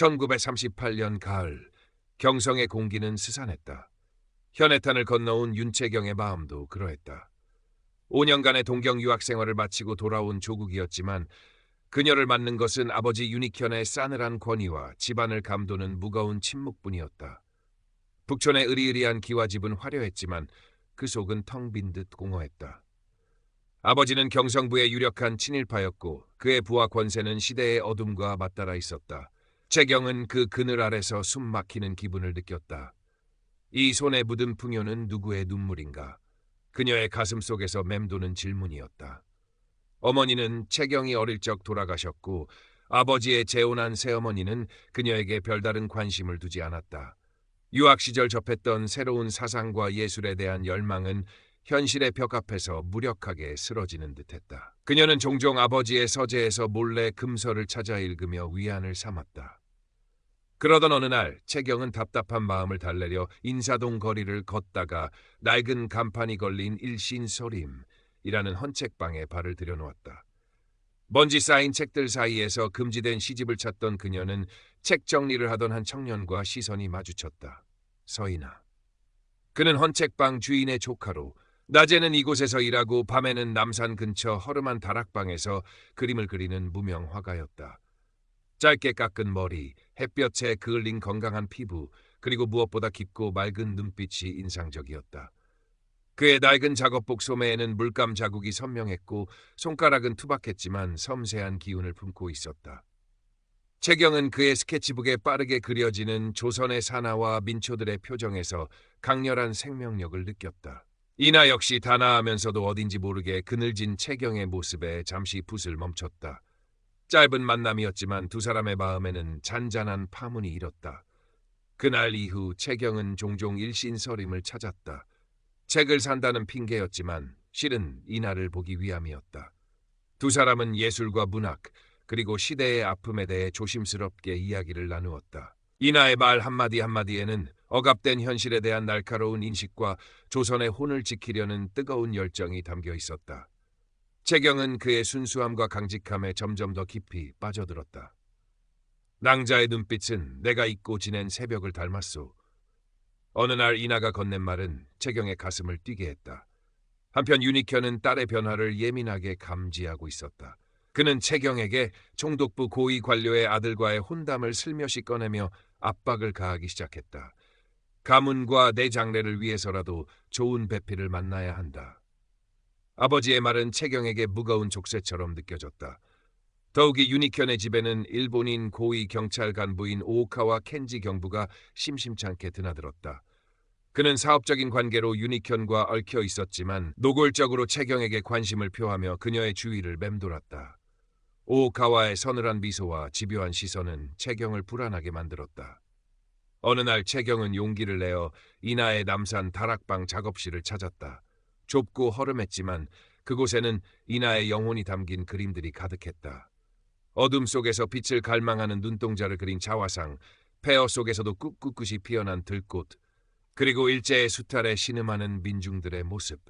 1938년 가을, 경성의 공기는 스산했다. 현해탄을 건너온 윤채경의 마음도 그러했다. 5년간의 동경 유학 생활을 마치고 돌아온 조국이었지만 그녀를 맞는 것은 아버지 윤익현의 싸늘한 권위와 집안을 감도는 무거운 침묵뿐이었다. 북촌의 으리으리한 기와집은 화려했지만 그 속은 텅 빈 듯 공허했다. 아버지는 경성부의 유력한 친일파였고 그의 부와 권세는 시대의 어둠과 맞닿아 있었다. 채경은 그 그늘 아래서 숨 막히는 기분을 느꼈다. 이 손에 묻은 풍요는 누구의 눈물인가? 그녀의 가슴 속에서 맴도는 질문이었다. 어머니는 채경이 어릴 적 돌아가셨고 아버지의 재혼한 새어머니는 그녀에게 별다른 관심을 두지 않았다. 유학 시절 접했던 새로운 사상과 예술에 대한 열망은 현실의 벽 앞에서 무력하게 쓰러지는 듯했다. 그녀는 종종 아버지의 서재에서 몰래 금서를 찾아 읽으며 위안을 삼았다. 그러던 어느 날 채경은 답답한 마음을 달래려 인사동 거리를 걷다가 낡은 간판이 걸린 일신서림이라는 헌책방에 발을 들여놓았다. 먼지 쌓인 책들 사이에서 금지된 시집을 찾던 그녀는 책 정리를 하던 한 청년과 시선이 마주쳤다. 서인아. 그는 헌책방 주인의 조카로 낮에는 이곳에서 일하고 밤에는 남산 근처 허름한 다락방에서 그림을 그리는 무명 화가였다. 짧게 깎은 머리, 햇볕에 그을린 건강한 피부, 그리고 무엇보다 깊고 맑은 눈빛이 인상적이었다. 그의 낡은 작업복 소매에는 물감 자국이 선명했고 손가락은 투박했지만 섬세한 기운을 품고 있었다. 채경은 그의 스케치북에 빠르게 그려지는 조선의 산하와 민초들의 표정에서 강렬한 생명력을 느꼈다. 이나 역시 단아하면서도 어딘지 모르게 그늘진 채경의 모습에 잠시 붓을 멈췄다. 짧은 만남이었지만 두 사람의 마음에는 잔잔한 파문이 일었다. 그날 이후 채경은 종종 일신서림을 찾았다. 책을 산다는 핑계였지만 실은 이나를 보기 위함이었다. 두 사람은 예술과 문학, 그리고 시대의 아픔에 대해 조심스럽게 이야기를 나누었다. 이나의 말 한마디 한마디에는 억압된 현실에 대한 날카로운 인식과 조선의 혼을 지키려는 뜨거운 열정이 담겨 있었다. 채경은 그의 순수함과 강직함에 점점 더 깊이 빠져들었다. 낭자의 눈빛은 내가 잊고 지낸 새벽을 닮았소. 어느 날 이나가 건넨 말은 채경의 가슴을 뛰게 했다. 한편 윤익현은 딸의 변화를 예민하게 감지하고 있었다. 그는 채경에게 총독부 고위 관료의 아들과의 혼담을 슬며시 꺼내며 압박을 가하기 시작했다. 가문과 내 장래를 위해서라도 좋은 배필을 만나야 한다. 아버지의 말은 채경에게 무거운 족쇄처럼 느껴졌다. 더욱이 윤익현의 집에는 일본인 고위 경찰 간부인 오오카와 켄지 경부가 심심찮게 드나들었다. 그는 사업적인 관계로 윤익현과 얽혀 있었지만 노골적으로 채경에게 관심을 표하며 그녀의 주위를 맴돌았다. 오오카와의 서늘한 미소와 집요한 시선은 채경을 불안하게 만들었다. 어느 날 채경은 용기를 내어 이나의 남산 다락방 작업실을 찾았다. 좁고 허름했지만 그곳에는 이나의 영혼이 담긴 그림들이 가득했다. 어둠 속에서 빛을 갈망하는 눈동자를 그린 자화상, 폐허 속에서도 꿋꿋이 피어난 들꽃, 그리고 일제의 수탈에 신음하는 민중들의 모습.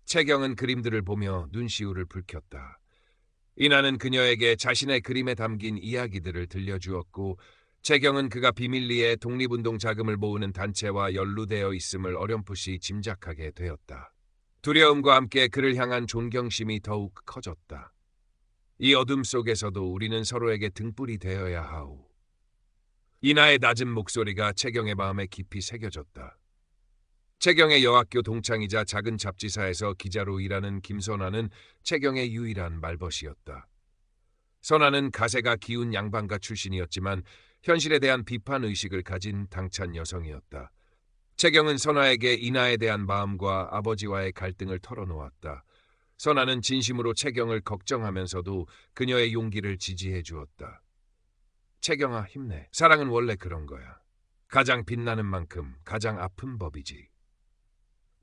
채경은 그림들을 보며 눈시울을 붉혔다. 이나는 그녀에게 자신의 그림에 담긴 이야기들을 들려주었고 채경은 그가 비밀리에 독립운동 자금을 모으는 단체와 연루되어 있음을 어렴풋이 짐작하게 되었다. 두려움과 함께 그를 향한 존경심이 더욱 커졌다. 이 어둠 속에서도 우리는 서로에게 등불이 되어야 하오. 이나의 낮은 목소리가 채경의 마음에 깊이 새겨졌다. 채경의 여학교 동창이자 작은 잡지사에서 기자로 일하는 김선아는 채경의 유일한 말벗이었다. 선아는 가세가 기운 양반가 출신이었지만 현실에 대한 비판 의식을 가진 당찬 여성이었다. 채경은 선아에게 이나에 대한 마음과 아버지와의 갈등을 털어놓았다. 선아는 진심으로 채경을 걱정하면서도 그녀의 용기를 지지해 주었다. 채경아, 힘내. 사랑은 원래 그런 거야. 가장 빛나는 만큼 가장 아픈 법이지.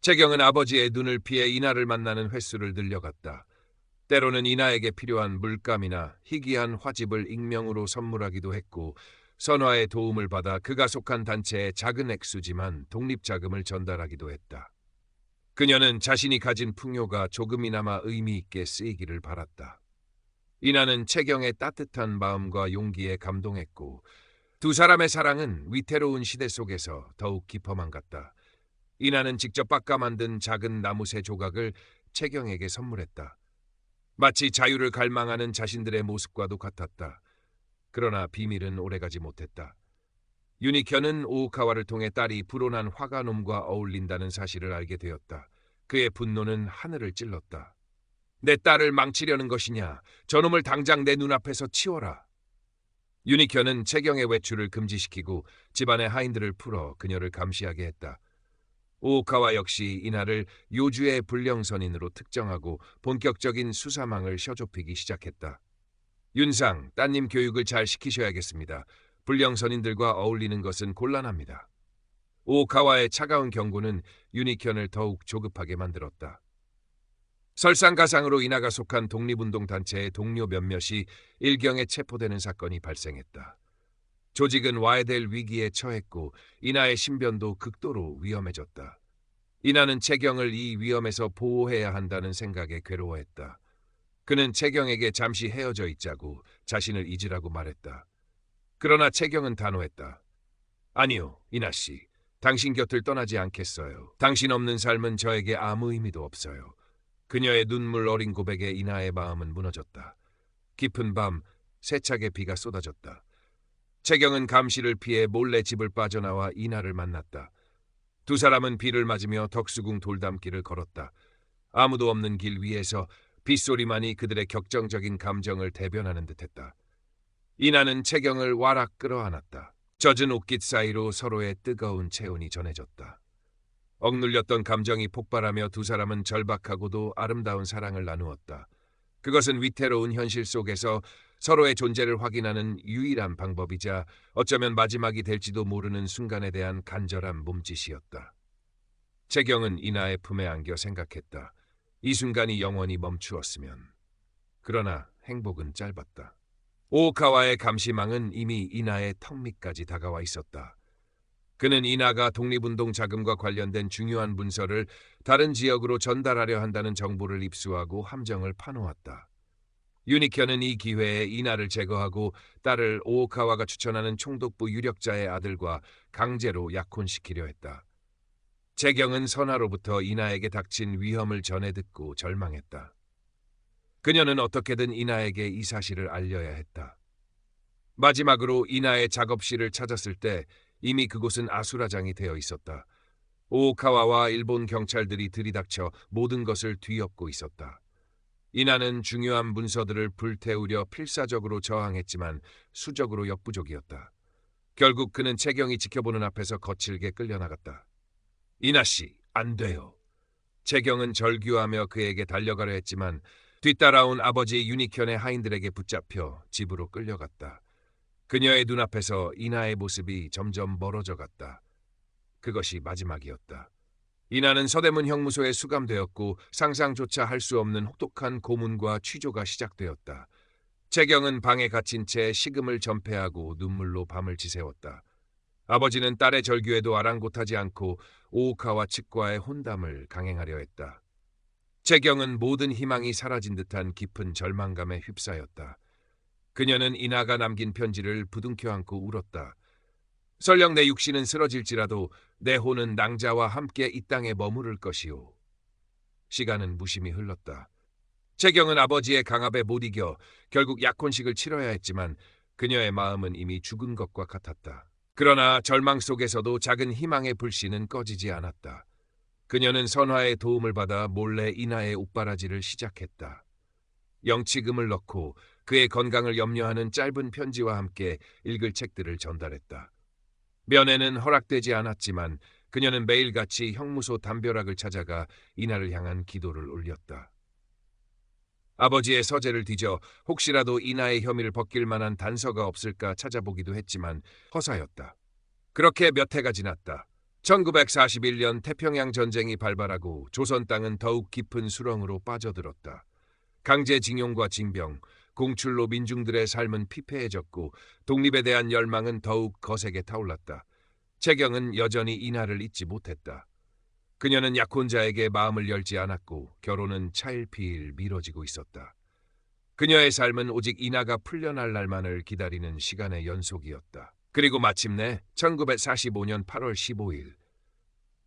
채경은 아버지의 눈을 피해 이나를 만나는 횟수를 늘려갔다. 때로는 이나에게 필요한 물감이나 희귀한 화집을 익명으로 선물하기도 했고 선화의 도움을 받아 그가 속한 단체에 작은 액수지만 독립자금을 전달하기도 했다. 그녀는 자신이 가진 풍요가 조금이나마 의미 있게 쓰이기를 바랐다. 이나는 채경의 따뜻한 마음과 용기에 감동했고 두 사람의 사랑은 위태로운 시대 속에서 더욱 깊어만 갔다. 이나는 직접 깎아 만든 작은 나무새 조각을 채경에게 선물했다. 마치 자유를 갈망하는 자신들의 모습과도 같았다. 그러나 비밀은 오래가지 못했다. 유니켜는 오우카와를 통해 딸이 불온한 화가놈과 어울린다는 사실을 알게 되었다. 그의 분노는 하늘을 찔렀다. 내 딸을 망치려는 것이냐? 저놈을 당장 내 눈앞에서 치워라. 유니켜는 채경의 외출을 금지시키고 집안의 하인들을 풀어 그녀를 감시하게 했다. 오오카와 역시 이날을 요주의 불령선인으로 특정하고 본격적인 수사망을 셔좁히기 시작했다. 윤상, 따님 교육을 잘 시키셔야겠습니다. 불령선인들과 어울리는 것은 곤란합니다. 오오카와의 차가운 경고는 유니현을 더욱 조급하게 만들었다. 설상가상으로 이나가 속한 독립운동단체의 동료 몇몇이 일경에 체포되는 사건이 발생했다. 조직은 와야 될 위기에 처했고 이나의 신변도 극도로 위험해졌다. 이나는 채경을 이 위험에서 보호해야 한다는 생각에 괴로워했다. 그는 채경에게 잠시 헤어져 있자고 자신을 잊으라고 말했다. 그러나 채경은 단호했다. 아니요, 이나 씨. 당신 곁을 떠나지 않겠어요. 당신 없는 삶은 저에게 아무 의미도 없어요. 그녀의 눈물 어린 고백에 이나의 마음은 무너졌다. 깊은 밤 세차게 비가 쏟아졌다. 채경은 감시를 피해 몰래 집을 빠져나와 이나를 만났다. 두 사람은 비를 맞으며 덕수궁 돌담길을 걸었다. 아무도 없는 길 위에서 빗소리만이 그들의 격정적인 감정을 대변하는 듯했다. 이나는 채경을 와락 끌어안았다. 젖은 옷깃 사이로 서로의 뜨거운 체온이 전해졌다. 억눌렸던 감정이 폭발하며 두 사람은 절박하고도 아름다운 사랑을 나누었다. 그것은 위태로운 현실 속에서 서로의 존재를 확인하는 유일한 방법이자 어쩌면 마지막이 될지도 모르는 순간에 대한 간절한 몸짓이었다. 채경은 이나의 품에 안겨 생각했다. 이 순간이 영원히 멈추었으면. 그러나 행복은 짧았다. 오오카와의 감시망은 이미 이나의 턱 밑까지 다가와 있었다. 그는 이나가 독립운동 자금과 관련된 중요한 문서를 다른 지역으로 전달하려 한다는 정보를 입수하고 함정을 파놓았다. 유니현은 이 기회에 이나를 제거하고 딸을 오오카와가 추천하는 총독부 유력자의 아들과 강제로 약혼시키려 했다. 채경은 선아로부터 이나에게 닥친 위험을 전해 듣고 절망했다. 그녀는 어떻게든 이나에게 이 사실을 알려야 했다. 마지막으로 이나의 작업실을 찾았을 때 이미 그곳은 아수라장이 되어 있었다. 오오카와와 일본 경찰들이 들이닥쳐 모든 것을 뒤엎고 있었다. 이나는 중요한 문서들을 불태우려 필사적으로 저항했지만 수적으로 역부족이었다. 결국 그는 채경이 지켜보는 앞에서 거칠게 끌려나갔다. 이나 씨, 안 돼요. 채경은 절규하며 그에게 달려가려 했지만 뒤따라온 아버지 유니현의 하인들에게 붙잡혀 집으로 끌려갔다. 그녀의 눈앞에서 이나의 모습이 점점 멀어져 갔다. 그것이 마지막이었다. 이나는 서대문 형무소에 수감되었고 상상조차 할 수 없는 혹독한 고문과 취조가 시작되었다. 채경은 방에 갇힌 채 식음을 전폐하고 눈물로 밤을 지새웠다. 아버지는 딸의 절규에도 아랑곳하지 않고 오오카와 측과의 혼담을 강행하려 했다. 채경은 모든 희망이 사라진 듯한 깊은 절망감에 휩싸였다. 그녀는 이나가 남긴 편지를 부둥켜 안고 울었다. 설령 내 육신은 쓰러질지라도 내 혼은 낭자와 함께 이 땅에 머무를 것이오. 시간은 무심히 흘렀다. 채경은 아버지의 강압에 못 이겨 결국 약혼식을 치러야 했지만 그녀의 마음은 이미 죽은 것과 같았다. 그러나 절망 속에서도 작은 희망의 불씨는 꺼지지 않았다. 그녀는 선화의 도움을 받아 몰래 이나의 옷바라지를 시작했다. 영치금을 넣고 그의 건강을 염려하는 짧은 편지와 함께 읽을 책들을 전달했다. 면회는 허락되지 않았지만 그녀는 매일같이 형무소 담벼락을 찾아가 이나를 향한 기도를 올렸다. 아버지의 서재를 뒤져 혹시라도 이나의 혐의를 벗길 만한 단서가 없을까 찾아보기도 했지만 허사였다. 그렇게 몇 해가 지났다. 1941년 태평양 전쟁이 발발하고 조선 땅은 더욱 깊은 수렁으로 빠져들었다. 강제징용과 징병, 공출로 민중들의 삶은 피폐해졌고 독립에 대한 열망은 더욱 거세게 타올랐다. 채경은 여전히 이나를 잊지 못했다. 그녀는 약혼자에게 마음을 열지 않았고 결혼은 차일피일 미뤄지고 있었다. 그녀의 삶은 오직 이나가 풀려날 날만을 기다리는 시간의 연속이었다. 그리고 마침내 1945년 8월 15일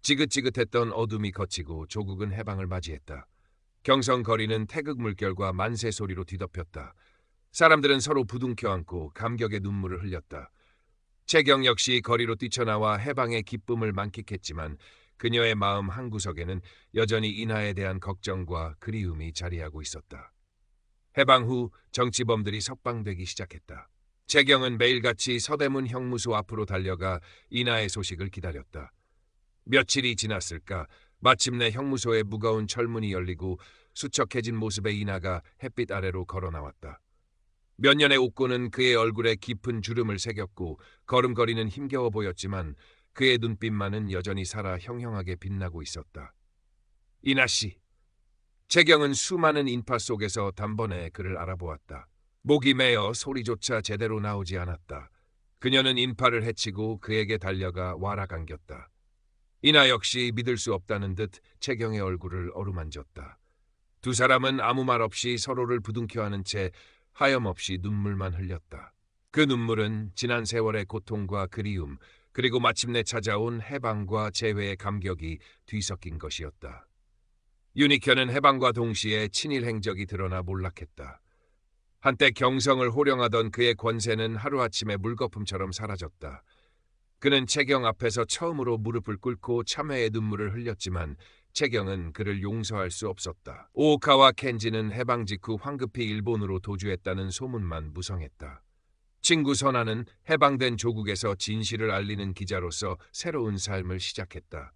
지긋지긋했던 어둠이 걷히고 조국은 해방을 맞이했다. 경성 거리는 태극 물결과 만세 소리로 뒤덮였다. 사람들은 서로 부둥켜 안고 감격의 눈물을 흘렸다. 최경 역시 거리로 뛰쳐나와 해방의 기쁨을 만끽했지만 그녀의 마음 한구석에는 여전히 인하에 대한 걱정과 그리움이 자리하고 있었다. 해방 후 정치범들이 석방되기 시작했다. 최경은 매일같이 서대문 형무소 앞으로 달려가 인하의 소식을 기다렸다. 며칠이 지났을까 마침내 형무소의 무거운 철문이 열리고 수척해진 모습의 인하가 햇빛 아래로 걸어 나왔다. 몇 년의 옥고는 그의 얼굴에 깊은 주름을 새겼고 걸음걸이는 힘겨워 보였지만 그의 눈빛만은 여전히 살아 형형하게 빛나고 있었다. 인하 씨. 최경은 수많은 인파 속에서 단번에 그를 알아보았다. 목이 메어 소리조차 제대로 나오지 않았다. 그녀는 인파를 헤치고 그에게 달려가 와락안겼다. 인하 역시 믿을 수 없다는 듯 최경의 얼굴을 어루만졌다. 두 사람은 아무 말 없이 서로를 부둥켜 안은 채 하염없이 눈물만 흘렸다. 그 눈물은 지난 세월의 고통과 그리움, 그리고 마침내 찾아온 해방과 재회의 감격이 뒤섞인 것이었다. 윤익현은 해방과 동시에 친일 행적이 드러나 몰락했다. 한때 경성을 호령하던 그의 권세는 하루아침에 물거품처럼 사라졌다. 그는 최경 앞에서 처음으로 무릎을 꿇고 참회의 눈물을 흘렸지만 최경은 그를 용서할 수 없었다. 오오카와 켄지는 해방 직후 황급히 일본으로 도주했다는 소문만 무성했다. 친구 선아는 해방된 조국에서 진실을 알리는 기자로서 새로운 삶을 시작했다.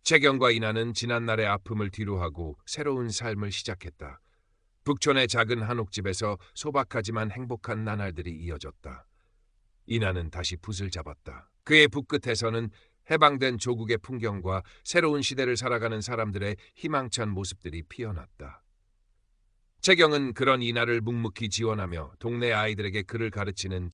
최경과 인하는 지난날의 아픔을 뒤로하고 새로운 삶을 시작했다. 북촌의 작은 한옥집에서 소박하지만 행복한 나날들이 이어졌다. 인하는 다시 붓을 잡았다. 그의 붓끝에서는 해방된 조국의 풍경과 새로운 시대를 살아가는 사람들의 희망찬 모습들이 피어났다. 최경은 그런 인하를 묵묵히 지원하며 동네 아이들에게 글을 가르치는